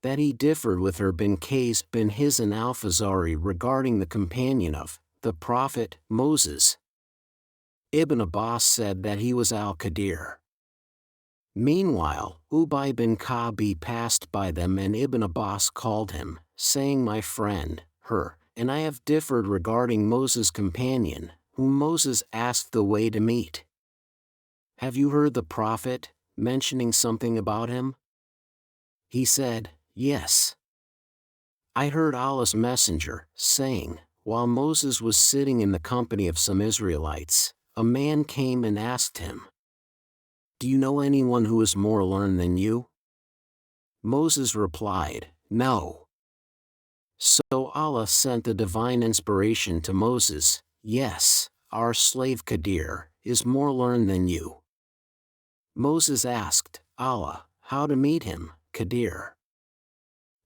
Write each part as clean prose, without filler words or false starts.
that he differed with her bin Qais bin Hizn al-Fazari regarding the companion of the Prophet, Moses. Ibn Abbas said that he was Al-Khidr. Meanwhile, Ubay bin Ka'b passed by them and Ibn Abbas called him, saying, "My friend, her, and I have differed regarding Moses' companion, whom Moses asked the way to meet. Have you heard the Prophet mentioning something about him?" He said, "Yes. I heard Allah's Messenger saying, while Moses was sitting in the company of some Israelites, a man came and asked him, 'Do you know anyone who is more learned than you?' Moses replied, 'No.' So Allah sent the divine inspiration to Moses, 'Yes, our slave Khidr is more learned than you.' Moses asked Allah how to meet him, Khidr.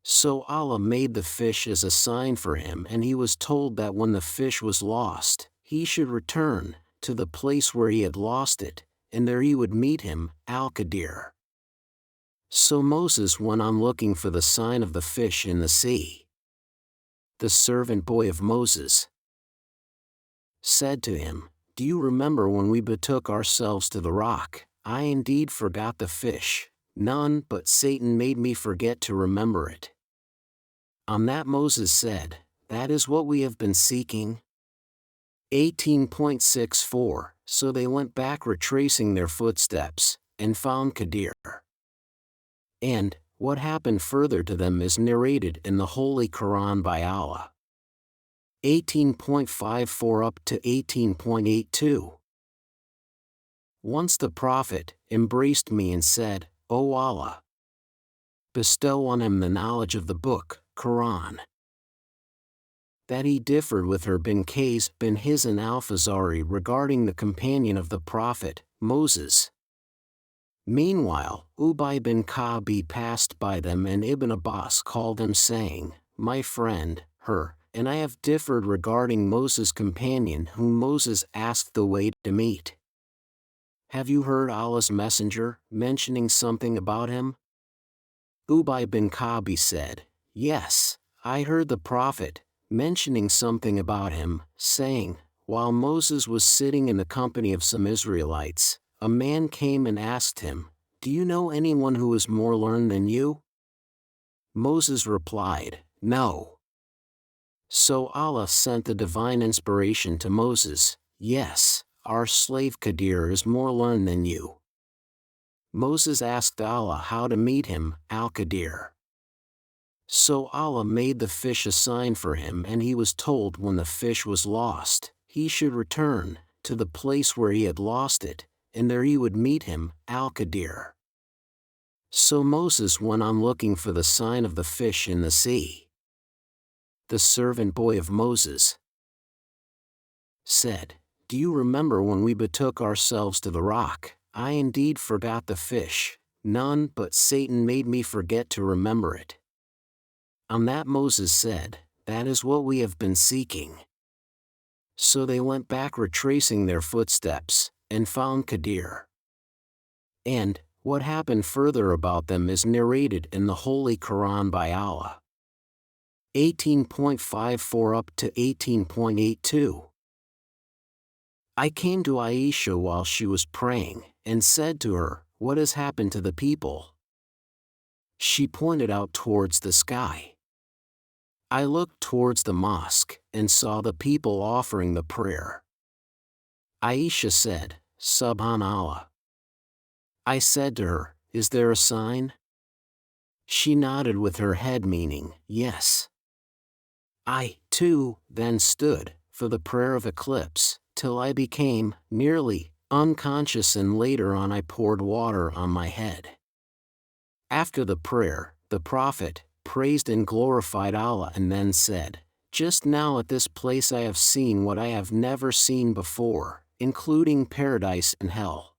So Allah made the fish as a sign for him, and he was told that when the fish was lost, he should return to the place where he had lost it, and there he would meet him, Al-Khidr. So Moses went on looking for the sign of the fish in the sea. The servant boy of Moses said to him, 'Do you remember when we betook ourselves to the rock? I indeed forgot the fish. None but Satan made me forget to remember it.' On that Moses said, 'That is what we have been seeking.' 18.64 So they went back retracing their footsteps, and found Khidr. And what happened further to them is narrated in the Holy Quran by Allah. 18.54 up to 18.82 Once the Prophet embraced me and said, 'O Allah, bestow on him the knowledge of the book, Quran.' That he differed with her bin Qais bin Hizn al-Fazari regarding the companion of the Prophet, Moses. Meanwhile, Ubay bin Ka'b passed by them and Ibn Abbas called him saying, 'My friend, her, and I have differed regarding Moses' companion whom Moses asked the way to meet. Have you heard Allah's Messenger mentioning something about him?' Ubay bin Ka'b said, 'Yes, I heard the Prophet mentioning something about him, saying, while Moses was sitting in the company of some Israelites, a man came and asked him, 'Do you know anyone who is more learned than you?' Moses replied, 'No.' So Allah sent the divine inspiration to Moses, 'Yes, our slave Khidr is more learned than you.' Moses asked Allah how to meet him, Al-Khidr. So Allah made the fish a sign for him, and he was told when the fish was lost, he should return to the place where he had lost it, and there he would meet him, Al-Khidr. So Moses went on looking for the sign of the fish in the sea. The servant boy of Moses said, 'Do you remember when we betook ourselves to the rock? I indeed forgot the fish. None but Satan made me forget to remember it.' On that Moses said, 'That is what we have been seeking.' So they went back retracing their footsteps, and found Khidr. And what happened further about them is narrated in the Holy Quran by Allah. 18.54 up to 18.82 I came to Aisha while she was praying, and said to her, 'What has happened to the people?' She pointed out towards the sky. I looked towards the mosque, and saw the people offering the prayer. Aisha said, 'Subhanallah.' I said to her, 'Is there a sign?' She nodded with her head, meaning, 'Yes.' I, too, then stood for the prayer of eclipse, till I became nearly unconscious, and later on I poured water on my head. After the prayer, the Prophet praised and glorified Allah and then said, 'Just now at this place I have seen what I have never seen before, including paradise and hell.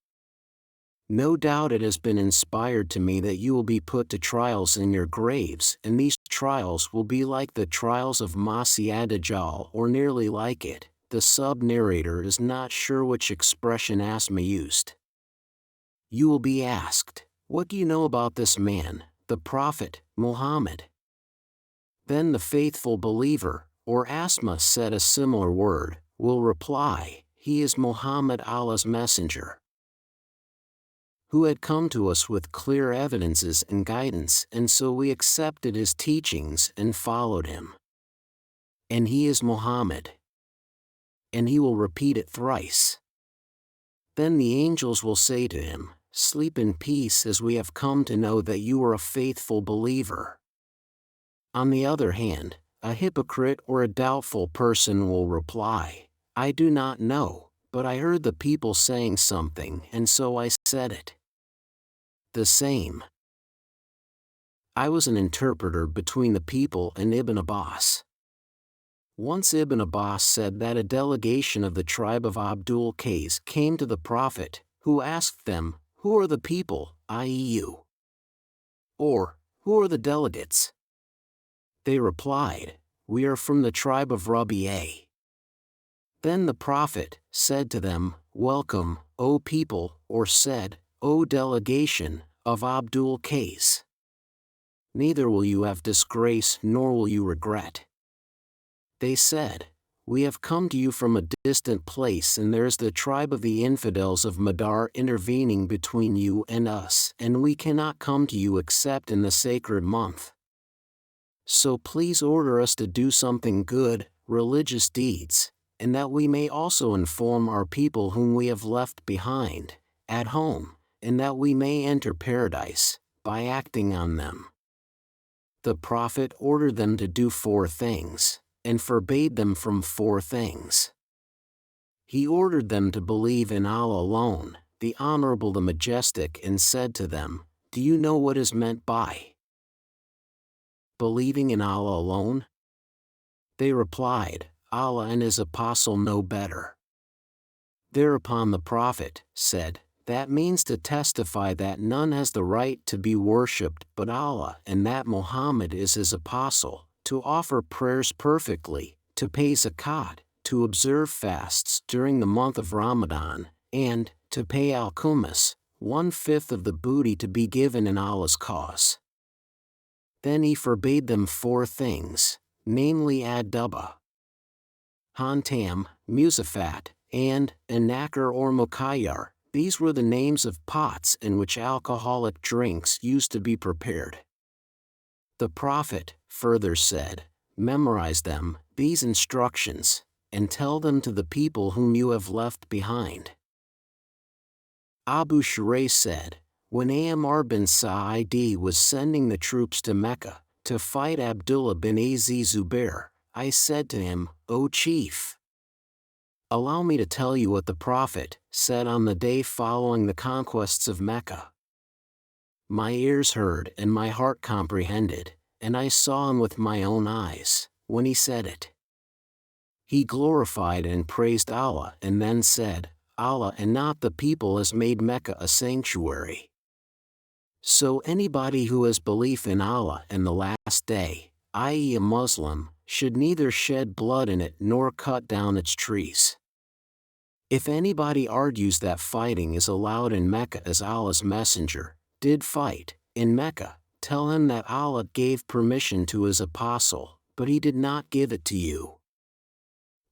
No doubt it has been inspired to me that you will be put to trials in your graves, and these trials will be like the trials of Masih ad-Dajjal or nearly like it.' The sub-narrator is not sure which expression Asma used. You will be asked, 'What do you know about this man, the Prophet, Muhammad. Then the faithful believer, or Asma said a similar word, will reply, he is Muhammad, Allah's messenger, who had come to us with clear evidences and guidance, and so we accepted his teachings and followed him. And he is Muhammad. And he will repeat it thrice. Then the angels will say to him, sleep in peace, as we have come to know that you are a faithful believer. On the other hand, a hypocrite or a doubtful person will reply, I do not know, but I heard the people saying something and so I said it. The same. I was an interpreter between the people and Ibn Abbas. Once Ibn Abbas said that a delegation of the tribe of Abdul Qais came to the Prophet, who asked them, who are the people, i.e. you? Or, who are the delegates? They replied, we are from the tribe of Rabi'a. Then the Prophet said to them, welcome, O people, or said, O delegation, of Abdul Qais. Neither will you have disgrace nor will you regret. They said, we have come to you from a distant place, and there is the tribe of the infidels of Madar intervening between you and us, and we cannot come to you except in the sacred month. So please order us to do something good, religious deeds, and that we may also inform our people whom we have left behind, at home, and that we may enter paradise, by acting on them. The Prophet ordered them to do 4 things, and forbade them from 4 things. He ordered them to believe in Allah alone, the Honorable, the Majestic, and said to them, do you know what is meant by believing in Allah alone? They replied, Allah and his apostle know better. Thereupon the Prophet said, that means to testify that none has the right to be worshipped but Allah, and that Muhammad is his apostle, to offer prayers perfectly, to pay zakat, to observe fasts during the month of Ramadan, and to pay al-Khumus, 1/5 of the booty to be given in Allah's cause. Then he forbade them 4 things, namely ad-duba, hantam, musafat, and anakar or mukayyar. These were the names of pots in which alcoholic drinks used to be prepared. The Prophet further said, memorize them, these instructions, and tell them to the people whom you have left behind. Abu Shuraih said, when Amr bin Sa'id was sending the troops to Mecca, to fight Abdullah bin Az Zubair, I said to him, O chief, allow me to tell you what the Prophet said on the day following the conquests of Mecca. My ears heard and my heart comprehended, and I saw him with my own eyes, when he said it. He glorified and praised Allah and then said, Allah and not the people has made Mecca a sanctuary. So anybody who has belief in Allah and the last day, i.e. a Muslim, should neither shed blood in it nor cut down its trees. If anybody argues that fighting is allowed in Mecca as Allah's messenger did fight in Mecca, tell him that Allah gave permission to his apostle, but he did not give it to you.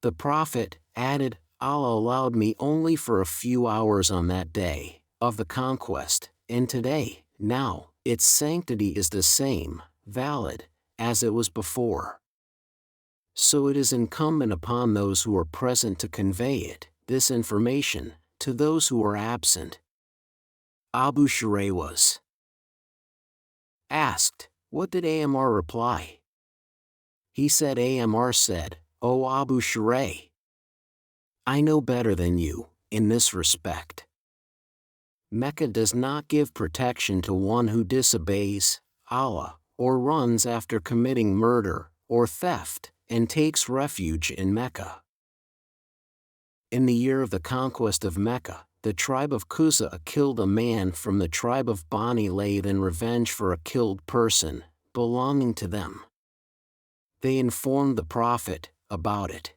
The Prophet added, Allah allowed me only for a few hours on that day of the conquest, and today, now, its sanctity is the same, valid, as it was before. So it is incumbent upon those who are present to convey it, this information, to those who are absent. Abu Shuraih was asked, what did Amr reply? He said, Amr said, O Abu Shuraih, I know better than you, in this respect. Mecca does not give protection to one who disobeys Allah, or runs after committing murder or theft, and takes refuge in Mecca. In the year of the conquest of Mecca, the tribe of Qusa killed a man from the tribe of Bani Israel in revenge for a killed person belonging to them. They informed the Prophet about it.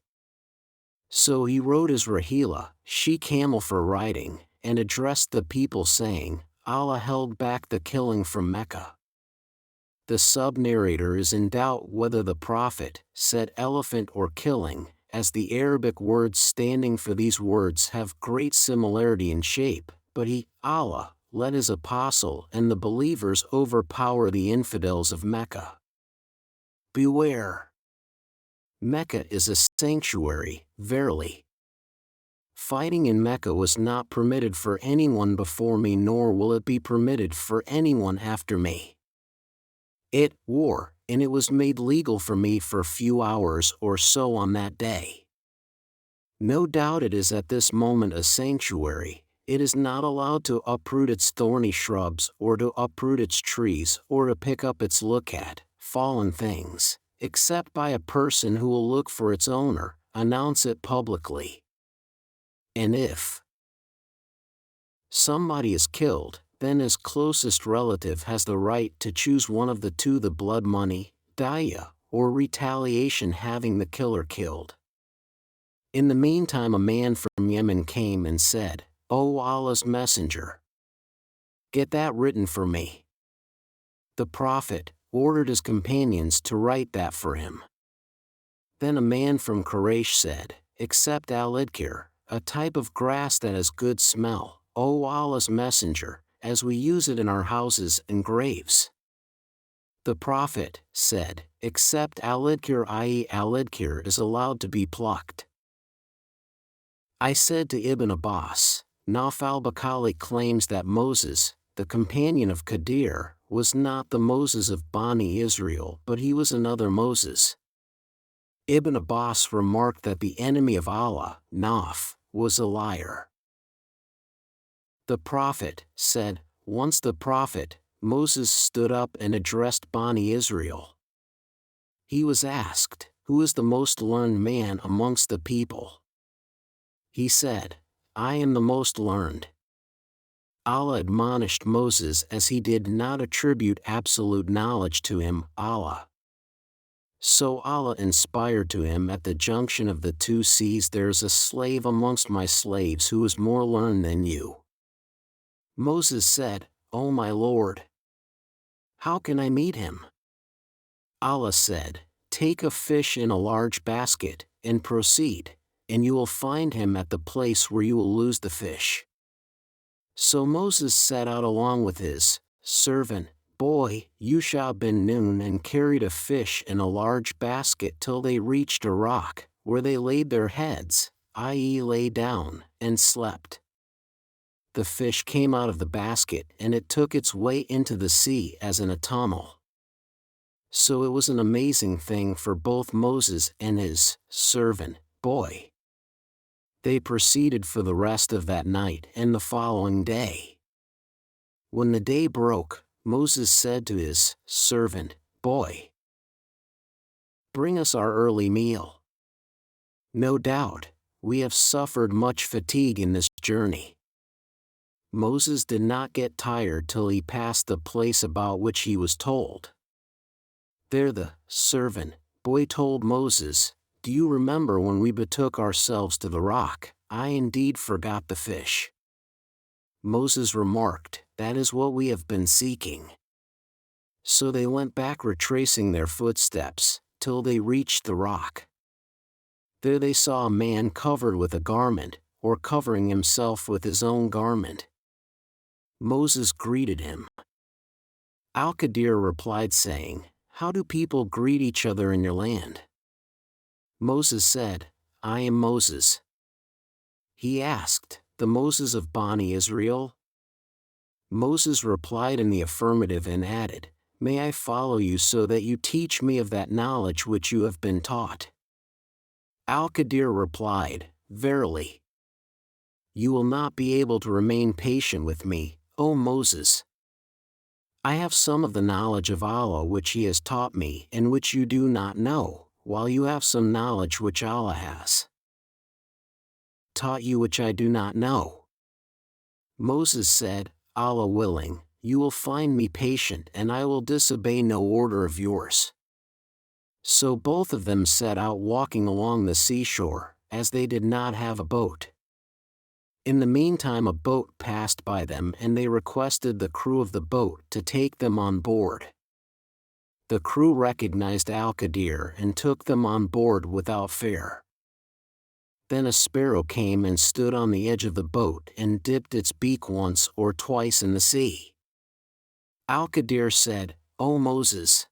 So he rode his rahila, she-camel for riding, and addressed the people saying, Allah held back the killing from Mecca. The sub-narrator is in doubt whether the Prophet said elephant or killing, as the Arabic words standing for these words have great similarity in shape, but he, Allah, let his apostle and the believers overpower the infidels of Mecca. Beware! Mecca is a sanctuary, verily. Fighting in Mecca was not permitted for anyone before me, nor will it be permitted for anyone after me. It war, and it was made legal for me for a few hours or so on that day. No doubt it is at this moment a sanctuary. It is not allowed to uproot its thorny shrubs, or to uproot its trees, or to pick up its look at fallen things, except by a person who will look for its owner, announce it publicly. And if somebody is killed, then his closest relative has the right to choose one of the two: the blood money, diya, or retaliation having the killer killed. In the meantime a man from Yemen came and said, "O Allah's Messenger, get that written for me." The Prophet ordered his companions to write that for him. Then a man from Quraysh said, "Accept Al-Khidr, a type of grass that has good smell, O Allah's Messenger, as we use it in our houses and graves." The Prophet said, "Accept Al-Khidr, i.e. Al-Khidr is allowed to be plucked." I said to Ibn Abbas, Naf al-Bakali claims that Moses, the companion of Khidr, was not the Moses of Bani Israel, but he was another Moses. Ibn Abbas remarked that the enemy of Allah, Naf, was a liar. The Prophet said, once the Prophet, Moses, stood up and addressed Bani Israel. He was asked, "Who is the most learned man amongst the people?" He said, "I am the most learned." Allah admonished Moses as he did not attribute absolute knowledge to him, Allah. So Allah inspired to him at the junction of the two seas, "There is a slave amongst my slaves who is more learned than you." Moses said, "O my Lord, how can I meet him?" Allah said, "Take a fish in a large basket, and proceed, and you will find him at the place where you will lose the fish." So Moses set out along with his servant boy, Yusha bin Nun, and carried a fish in a large basket till they reached a rock, where they laid their heads, i.e. lay down, and slept. The fish came out of the basket and it took its way into the sea as in a tunnel. So it was an amazing thing for both Moses and his servant boy. They proceeded for the rest of that night and the following day. When the day broke, Moses said to his servant boy, "Bring us our early meal. No doubt, we have suffered much fatigue in this journey." Moses did not get tired till he passed the place about which he was told. There the servant boy told Moses, "Do you remember when we betook ourselves to the rock? I indeed forgot the fish." Moses remarked, "That is what we have been seeking." So they went back retracing their footsteps, till they reached the rock. There they saw a man covered with a garment, or covering himself with his own garment. Moses greeted him. Al-Khidr replied saying, "How do people greet each other in your land?" Moses said, "I am Moses." He asked, "The Moses of Bani Israel?" Moses replied in the affirmative and added, "May I follow you so that you teach me of that knowledge which you have been taught?" Al-Khidr replied, "Verily, you will not be able to remain patient with me, O Moses. I have some of the knowledge of Allah which He has taught me and which you do not know, while you have some knowledge which Allah has taught you which I do not know." Moses said, "Allah willing, you will find me patient and I will disobey no order of yours." So both of them set out walking along the seashore, as they did not have a boat. In the meantime a boat passed by them and they requested the crew of the boat to take them on board. The crew recognized Al-Khidr and took them on board without fear. Then a sparrow came and stood on the edge of the boat and dipped its beak once or twice in the sea. Al-Khidr said, "O Moses,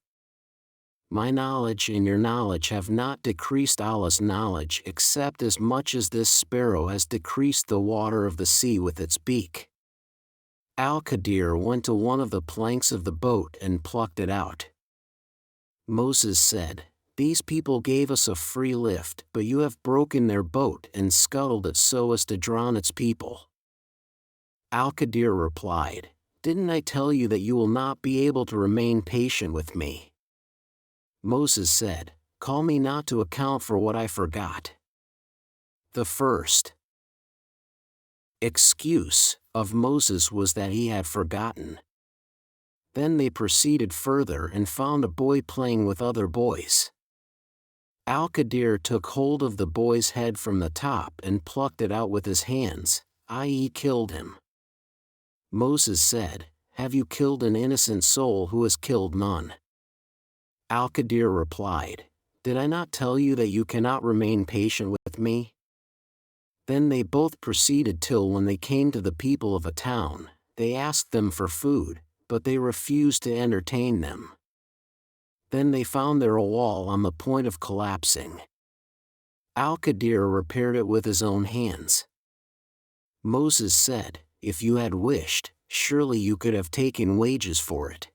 my knowledge and your knowledge have not decreased Allah's knowledge except as much as this sparrow has decreased the water of the sea with its beak." Al-Khidr went to one of the planks of the boat and plucked it out. Moses said, "These people gave us a free lift, but you have broken their boat and scuttled it so as to drown its people." Al-Khidr replied, "Didn't I tell you that you will not be able to remain patient with me?" Moses said, "Call me not to account for what I forgot." The first excuse of Moses was that he had forgotten. Then they proceeded further and found a boy playing with other boys. Al-Khidr took hold of the boy's head from the top and plucked it out with his hands, i.e., killed him. Moses said, "Have you killed an innocent soul who has killed none?" Al-Khidr replied, "Did I not tell you that you cannot remain patient with me?" Then they both proceeded till when they came to the people of a town, they asked them for food, but they refused to entertain them. Then they found their wall on the point of collapsing. Al-Khidr repaired it with his own hands. Moses said, "If you had wished, surely you could have taken wages for it."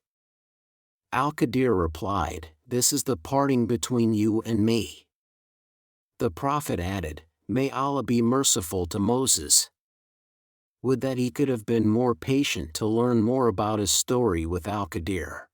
Al-Khidr replied, "This is the parting between you and me." The Prophet added, "May Allah be merciful to Moses. Would that he could have been more patient to learn more about his story with Al-Khidr."